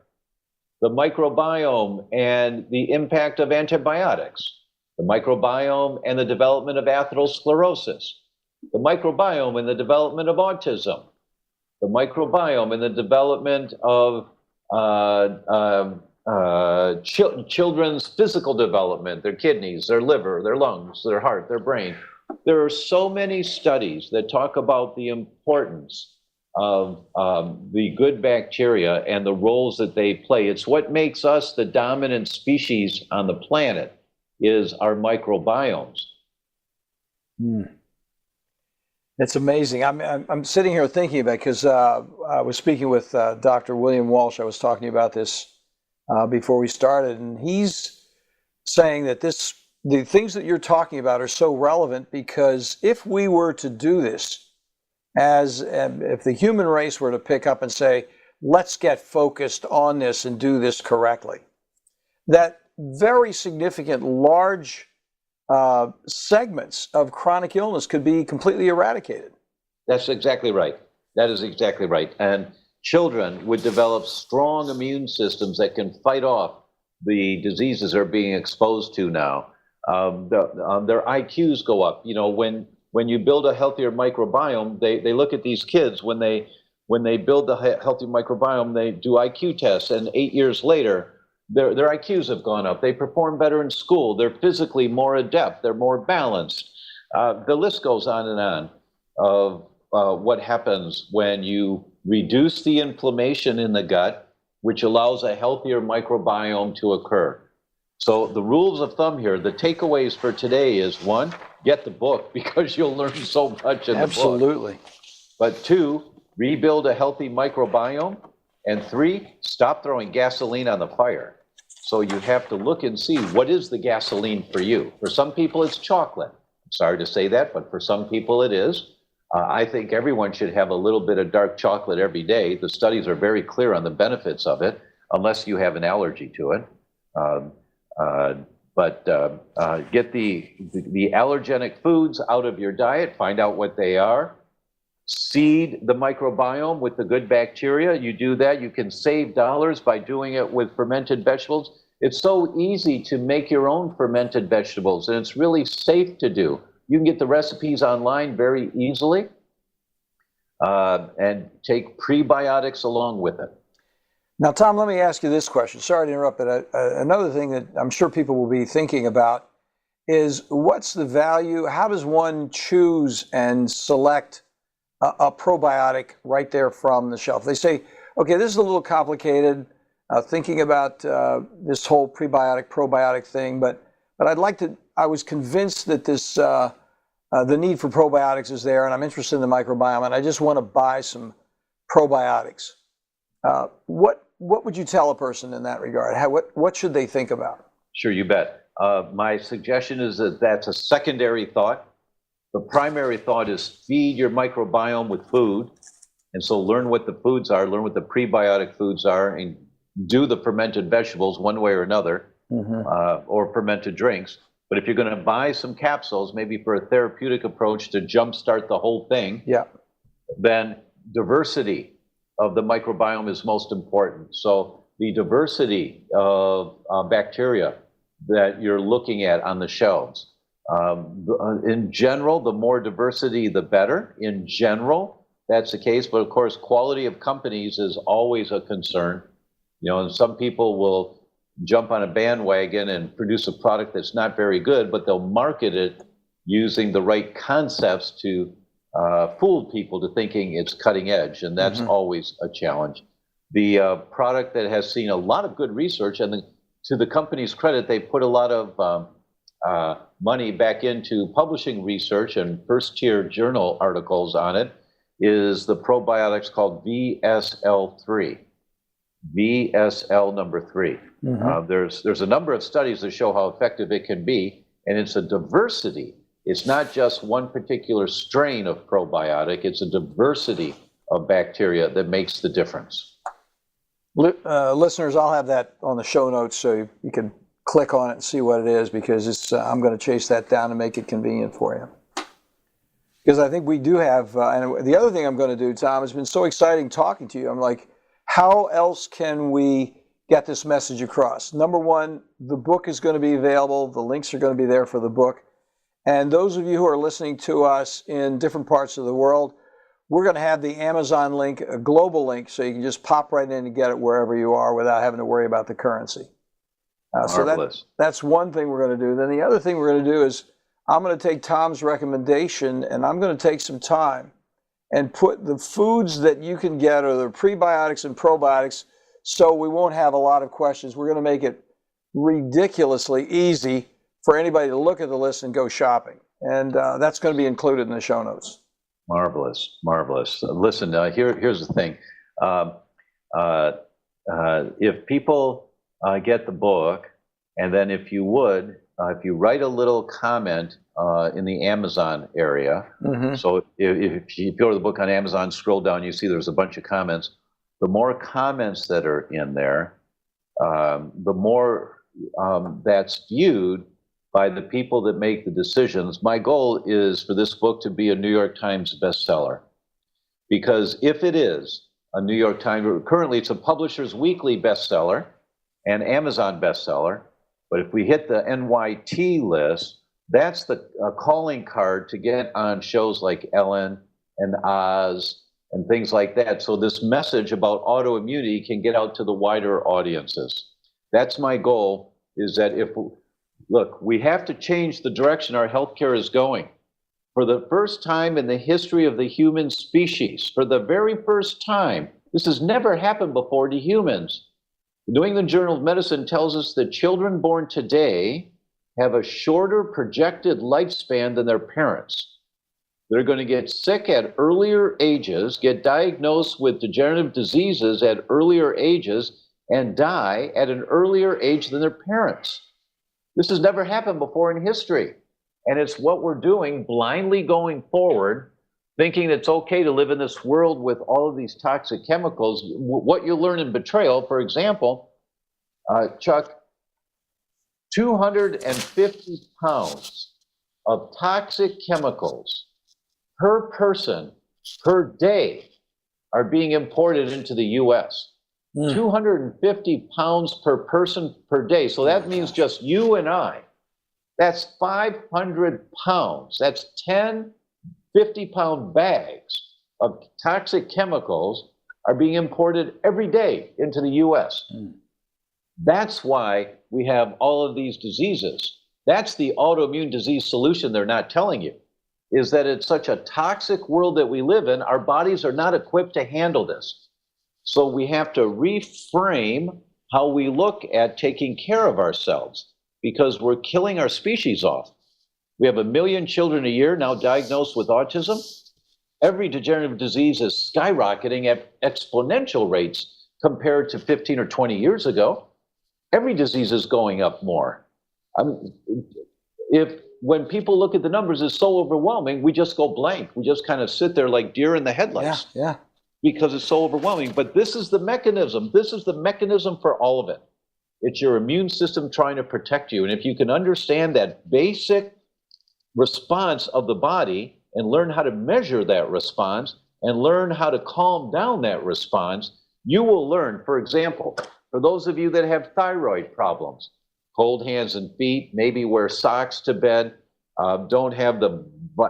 the microbiome and the impact of antibiotics, the microbiome and the development of atherosclerosis, the microbiome and the development of autism, the microbiome and the development of children's physical development, their kidneys, their liver, their lungs, their heart, their brain. There are so many studies that talk about the importance of the good bacteria and the roles that they play. It's what makes us the dominant species on the planet, is our microbiomes. It's amazing. I'm sitting here thinking about it because I was speaking with Dr. William Walsh. I was talking about this before we started, and he's saying that the things that you're talking about are so relevant because if we were to do this as if the human race were to pick up and say, let's get focused on this and do this correctly, that very significant large segments of chronic illness could be completely eradicated. That's exactly right. That is exactly right. And children would develop strong immune systems that can fight off the diseases they're being exposed to now. Their IQs go up. You know, when you build a healthier microbiome, they look at these kids when they build the healthy microbiome, they do IQ tests, and 8 years later, their IQs have gone up. They perform better in school. They're physically more adept. They're more balanced. The list goes on and on of what happens when you reduce the inflammation in the gut, which allows a healthier microbiome to occur. So the rules of thumb here, the takeaways for today is, one, get the book because you'll learn so much in the book. Absolutely. But two, rebuild a healthy microbiome. And three, stop throwing gasoline on the fire. So you have to look and see, what is the gasoline for you? For some people, it's chocolate. I'm sorry to say that, but for some people it is. I think everyone should have a little bit of dark chocolate every day. The studies are very clear on the benefits of it, unless you have an allergy to it. Get the allergenic foods out of your diet, find out what they are. Seed the microbiome with the good bacteria. You do that, you can save dollars by doing it with fermented vegetables. It's so easy to make your own fermented vegetables, and it's really safe to do. You can get the recipes online very easily, and take prebiotics along with it. Now, Tom, let me ask you this question. Sorry to interrupt, but another thing that I'm sure people will be thinking about is, what's the value? How does one choose and select a probiotic right there from the shelf? They say, okay, this is a little complicated, thinking about this whole prebiotic, probiotic thing, but I was convinced that this, the need for probiotics is there, and I'm interested in the microbiome, and I just want to buy some probiotics. What would you tell a person in that regard? What should they think about? Sure, you bet. My suggestion is that that's a secondary thought. The primary thought is feed your microbiome with food. And so learn what the foods are, learn what the prebiotic foods are, and do the fermented vegetables one way or another, or fermented drinks. But if you're going to buy some capsules, maybe for a therapeutic approach to jumpstart the whole thing, then diversity of the microbiome is most important. So the diversity of bacteria that you're looking at on the shelves. In general, the more diversity, the better. In general, that's the case. But of course, quality of companies is always a concern. You know, and some people will jump on a bandwagon and produce a product that's not very good, but they'll market it using the right concepts to fool people to thinking it's cutting edge, and that's always a challenge. The product that has seen a lot of good research, and to the company's credit, they put a lot of money back into publishing research and first-tier journal articles on it, is the probiotics called VSL3. VSL number 3. There's a number of studies that show how effective it can be, and it's a diversity. It's not just one particular strain of probiotic, it's a diversity of bacteria that makes the difference. Listeners, I'll have that on the show notes so you can click on it and see what it is, because I'm going to chase that down and make it convenient for you. Because I think we do have, and the other thing I'm going to do, Tom, has been so exciting talking to you. I'm like, how else can we get this message across? Number one, the book is going to be available. The links are going to be there for the book. And those of you who are listening to us in different parts of the world, we're going to have the Amazon link, a global link, so you can just pop right in and get it wherever you are without having to worry about the currency. So that's one thing we're going to do. Then the other thing we're going to do is, I'm going to take Tom's recommendation, and I'm going to take some time and put the foods that you can get, or the prebiotics and probiotics, so we won't have a lot of questions. We're going to make it ridiculously easy for anybody to look at the list and go shopping. And that's going to be included in the show notes. Marvelous, marvelous. Listen, here's the thing. If people get the book, and then if you would, if you write a little comment in the Amazon area, so if you go to the book on Amazon, scroll down, you see there's a bunch of comments. The more comments that are in there, the more that's viewed by the people that make the decisions. My goal is for this book to be a New York Times bestseller, because if it is a New York Times, currently it's a Publishers Weekly bestseller and Amazon bestseller, but if we hit the NYT list, that's the calling card to get on shows like Ellen and Oz and things like that. So this message about autoimmunity can get out to the wider audiences. That's my goal, is that look, we have to change the direction our healthcare is going. For the first time in the history of the human species, for the very first time, this has never happened before to humans. The New England Journal of Medicine tells us that children born today have a shorter projected lifespan than their parents. They're going to get sick at earlier ages, get diagnosed with degenerative diseases at earlier ages, and die at an earlier age than their parents. This has never happened before in history. And it's what we're doing, blindly going forward, thinking it's okay to live in this world with all of these toxic chemicals. What you learn in Betrayal, for example, Chuck, 250 pounds of toxic chemicals per person per day are being imported into the U.S. 250 pounds per person per day. So that means just you and I. That's 500 pounds. That's 10 50-pound bags of toxic chemicals are being imported every day into the U.S. That's why we have all of these diseases. That's the autoimmune disease solution they're not telling you, is that it's such a toxic world that we live in, our bodies are not equipped to handle this. So we have to reframe how we look at taking care of ourselves, because we're killing our species off. We have 1 million children a year now diagnosed with autism. Every degenerative disease is skyrocketing at exponential rates compared to 15 or 20 years ago. Every disease is going up more. When people look at the numbers, it's so overwhelming, we just go blank. We just kind of sit there like deer in the headlights. Yeah. Because it's so overwhelming. But this is the mechanism. This is the mechanism for all of it. It's your immune system trying to protect you. And if you can understand that basic response of the body and learn how to measure that response and learn how to calm down that response, you will learn, for example, for those of you that have thyroid problems, cold hands and feet, maybe wear socks to bed, don't have the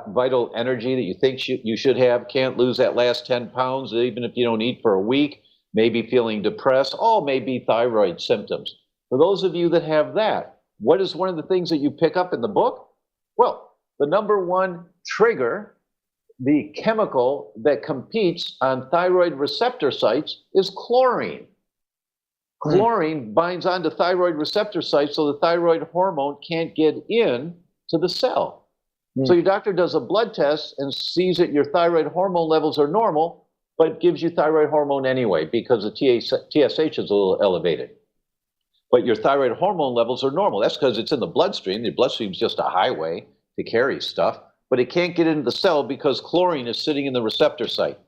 vital energy that you think you should have, can't lose that last 10 pounds, even if you don't eat for a week, maybe feeling depressed, all may be thyroid symptoms. For those of you that have that, what is one of the things that you pick up in the book? Well, the number one trigger, the chemical that competes on thyroid receptor sites, is chlorine. Chlorine binds onto thyroid receptor sites so the thyroid hormone can't get in to the cell. So your doctor does a blood test and sees that your thyroid hormone levels are normal, but gives you thyroid hormone anyway because the TSH is a little elevated. But your thyroid hormone levels are normal. That's because it's in the bloodstream. The bloodstream is just a highway to carry stuff, but it can't get into the cell because chlorine is sitting in the receptor site.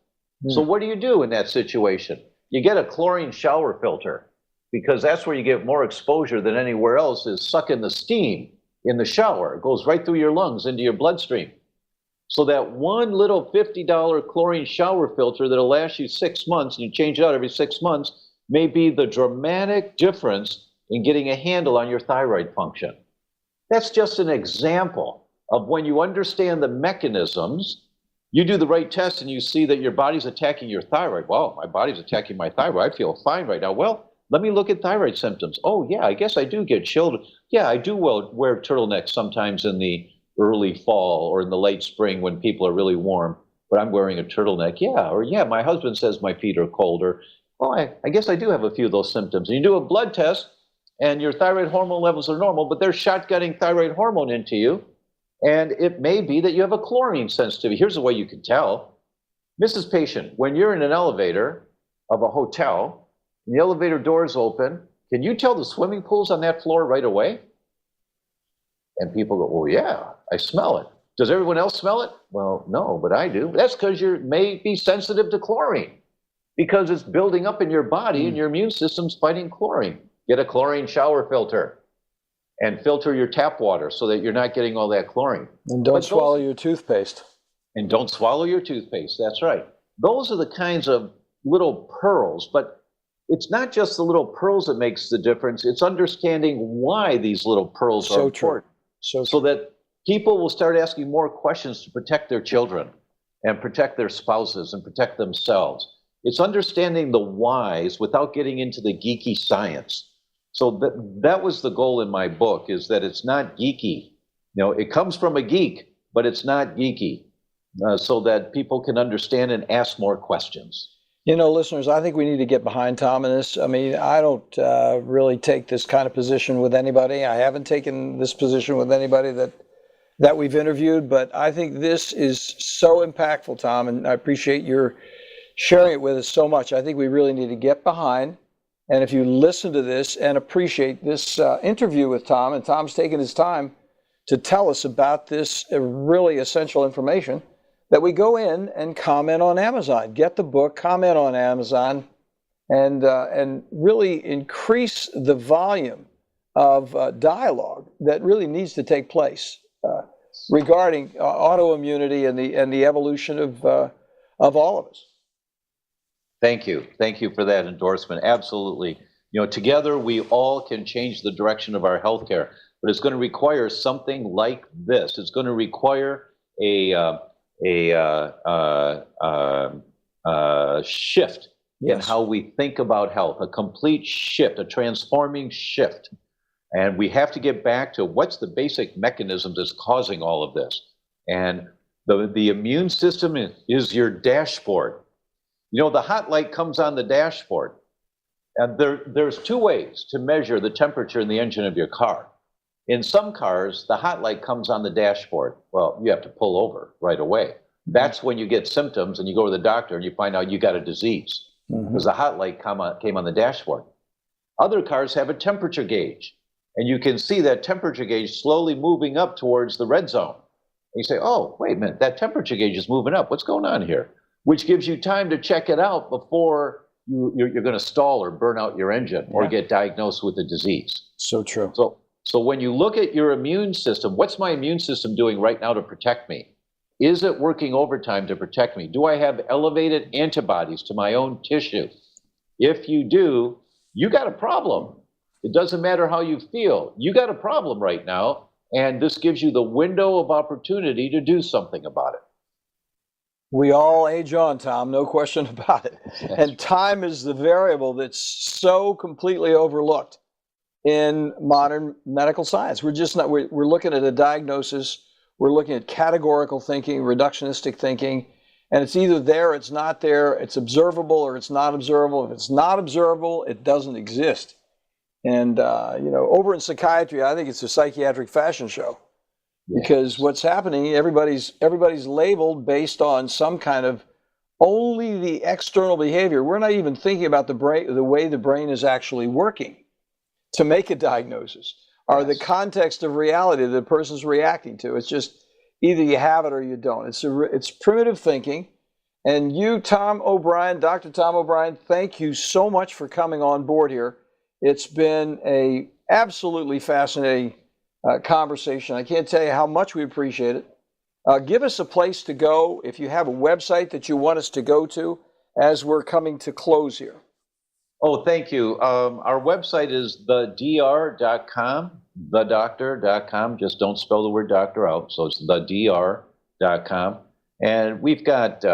So what do you do in that situation? You get a chlorine shower filter, because that's where you get more exposure than anywhere else, is sucking the steam in the shower. It goes right through your lungs into your bloodstream. So that one little $50 chlorine shower filter that'll last you 6 months, and you change it out every 6 months, may be the dramatic difference in getting a handle on your thyroid function. That's just an example of when you understand the mechanisms, you do the right test and you see that your body's attacking your thyroid. Well, my body's attacking my thyroid. I feel fine right now. Well, let me look at thyroid symptoms. Oh, yeah, I guess I do get chilled. Yeah, I do wear turtlenecks sometimes in the early fall or in the late spring when people are really warm, but I'm wearing a turtleneck. Yeah, or yeah, my husband says my feet are cold. Or, well, I guess I do have a few of those symptoms. And you do a blood test and your thyroid hormone levels are normal, but they're shotgunning thyroid hormone into you. And it may be that you have a chlorine sensitivity. Here's the way you can tell. Mrs. Patient, when you're in an elevator of a hotel, and the elevator doors open, can you tell the swimming pool's on that floor right away? And people go, well, yeah, I smell it. Does everyone else smell it? Well, no, but I do. That's because you may be sensitive to chlorine because it's building up in your body and your immune system's fighting chlorine. Get a chlorine shower filter and filter your tap water so that you're not getting all that chlorine. And don't swallow your toothpaste. And don't swallow your toothpaste. That's right. Those are the kinds of little pearls, but it's not just the little pearls that makes the difference. It's understanding why these little pearls are important. So that people will start asking more questions to protect their children and protect their spouses and protect themselves. It's understanding the whys without getting into the geeky science. So that was the goal in my book, is that it's not geeky. You know, it comes from a geek, but it's not geeky, so that people can understand and ask more questions. You know, listeners, I think we need to get behind Tom in this. I mean, I don't really take this kind of position with anybody. I haven't taken this position with anybody that we've interviewed, but I think this is so impactful, Tom, and I appreciate your sharing it with us so much. I think we really need to get behind. And if you listen to this and appreciate this interview with Tom, and Tom's taken his time to tell us about this really essential information, that we go in and comment on Amazon. Get the book, comment on Amazon, and really increase the volume of dialogue that really needs to take place regarding autoimmunity and the evolution of all of us. Thank you. Thank you for that endorsement. Absolutely. You know, together we all can change the direction of our healthcare, but it's going to require something like this. It's going to require a shift in how we think about health, a complete shift, a transforming shift. And we have to get back to what's the basic mechanism that's causing all of this. And the immune system is your dashboard. You know, the hot light comes on the dashboard. And there's two ways to measure the temperature in the engine of your car. In some cars, the hot light comes on the dashboard. Well, you have to pull over right away. That's when you get symptoms and you go to the doctor and you find out you got a disease because the hot light came on the dashboard. Other cars have a temperature gauge, and you can see that temperature gauge slowly moving up towards the red zone. And you say, oh, wait a minute, that temperature gauge is moving up. What's going on here? Which gives you time to check it out before you're going to stall or burn out your engine or get diagnosed with a disease. So true. So when you look at your immune system, what's my immune system doing right now to protect me? Is it working overtime to protect me? Do I have elevated antibodies to my own tissue? If you do, you got a problem. It doesn't matter how you feel. You got a problem right now, and this gives you the window of opportunity to do something about it. We all age on, Tom, no question about it. And time is the variable that's so completely overlooked in modern medical science. We're just not, we're looking at a diagnosis, we're looking at categorical thinking, reductionistic thinking, and it's either there, it's not there, it's observable or it's not observable. If it's not observable, it doesn't exist. And, you know, over in psychiatry, I think it's a psychiatric fashion show. Because what's happening, everybody's labeled based on some kind of only the external behavior. We're not even thinking about the way the brain is actually working to make a diagnosis, or the context of reality that the person's reacting to. It's just either you have it or you don't. It's primitive thinking. And you, Tom O'Brien, Dr. Tom O'Brien, thank you so much for coming on board here. It's been a absolutely fascinating conversation. I can't tell you how much we appreciate it. Give us a place to go if you have a website that you want us to go to as we're coming to close here. Oh, thank you. Our website is thedr.com, thedoctor.com. Just don't spell the word doctor out. So it's thedr.com. And we've got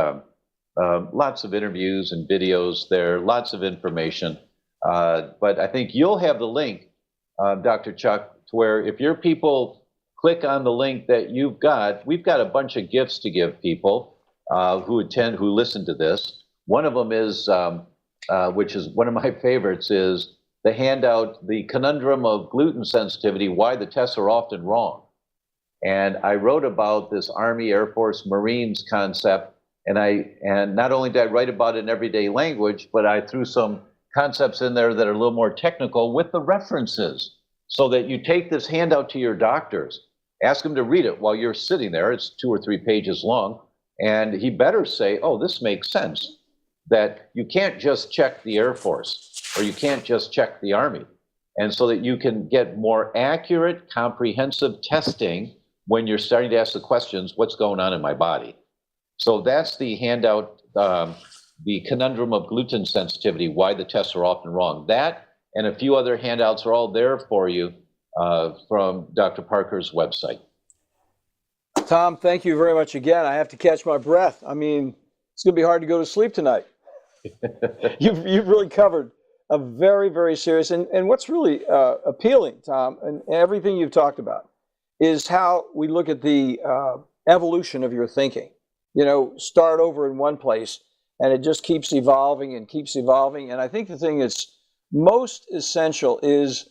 lots of interviews and videos there, lots of information. But I think you'll have the link, Dr. Chuck, to where if your people click on the link that you've got, we've got a bunch of gifts to give people who listen to this. One of them is, which is one of my favorites, is the handout, The Conundrum of Gluten Sensitivity, Why the Tests Are Often Wrong. And I wrote about this Army, Air Force, Marines concept, and not only did I write about it in everyday language, but I threw some concepts in there that are a little more technical with the references, so that you take this handout to your doctors ask him to read it while you're sitting there. It's 2 or 3 pages long. And he better say, oh, this makes sense. That you can't just check the Air Force or you can't just check the Army. And so that you can get more accurate, comprehensive testing when you're starting to ask the questions, what's going on in my body? So that's the handout, the conundrum of gluten sensitivity, why the tests are often wrong. That and a few other handouts are all there for you from Dr. Parker's website. Tom, thank you very much again. I have to catch my breath. I mean, it's going to be hard to go to sleep tonight. You've really covered a very, very serious, and what's really appealing, Tom, and everything you've talked about, is how we look at the evolution of your thinking. You know, start over in one place, and it just keeps evolving and keeps evolving. And I think the thing that's most essential is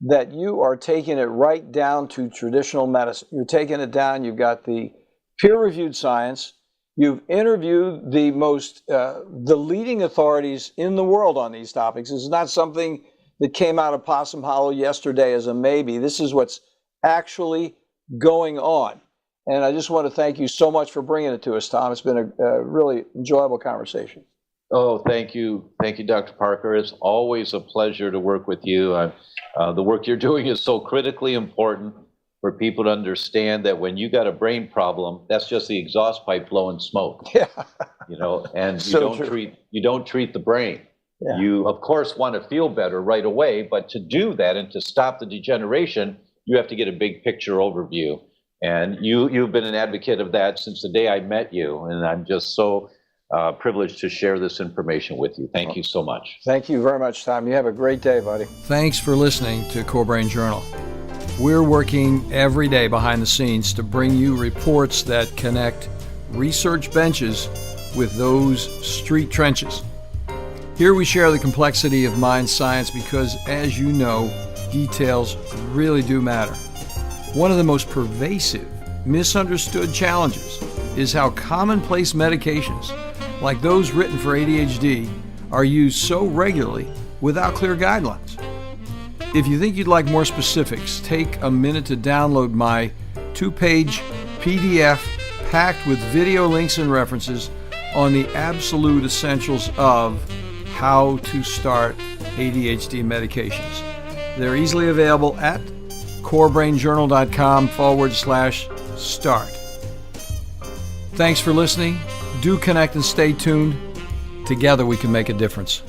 that you are taking it right down to traditional medicine. You're taking it down. You've got the peer-reviewed science. You've interviewed the leading authorities in the world on these topics. This is not something that came out of Possum Hollow yesterday as a maybe. This is what's actually going on. And I just want to thank you so much for bringing it to us, Tom. It's been a really enjoyable conversation. Oh, thank you. Thank you, Dr. Parker. It's always a pleasure to work with you. The work you're doing is so critically important for people to understand that when you got a brain problem, that's just the exhaust pipe blowing smoke. Yeah. You know, and So you don't treat the brain. Yeah. You, of course, want to feel better right away, but to do that and to stop the degeneration, you have to get a big picture overview. And you've been an advocate of that since the day I met you, and I'm just so privileged to share this information with you. Thank you so much. Thank you very much, Tom. You have a great day, buddy. Thanks for listening to Core Brain Journal. We're working every day behind the scenes to bring you reports that connect research benches with those street trenches. Here we share the complexity of mind science because, as you know, details really do matter. One of the most pervasive, misunderstood challenges is how commonplace medications, like those written for ADHD, are used so regularly without clear guidelines. If you think you'd like more specifics, take a minute to download my 2-page PDF packed with video links and references on the absolute essentials of how to start ADHD medications. They're easily available at corebrainjournal.com/start. Thanks for listening. Do connect and stay tuned. Together we can make a difference.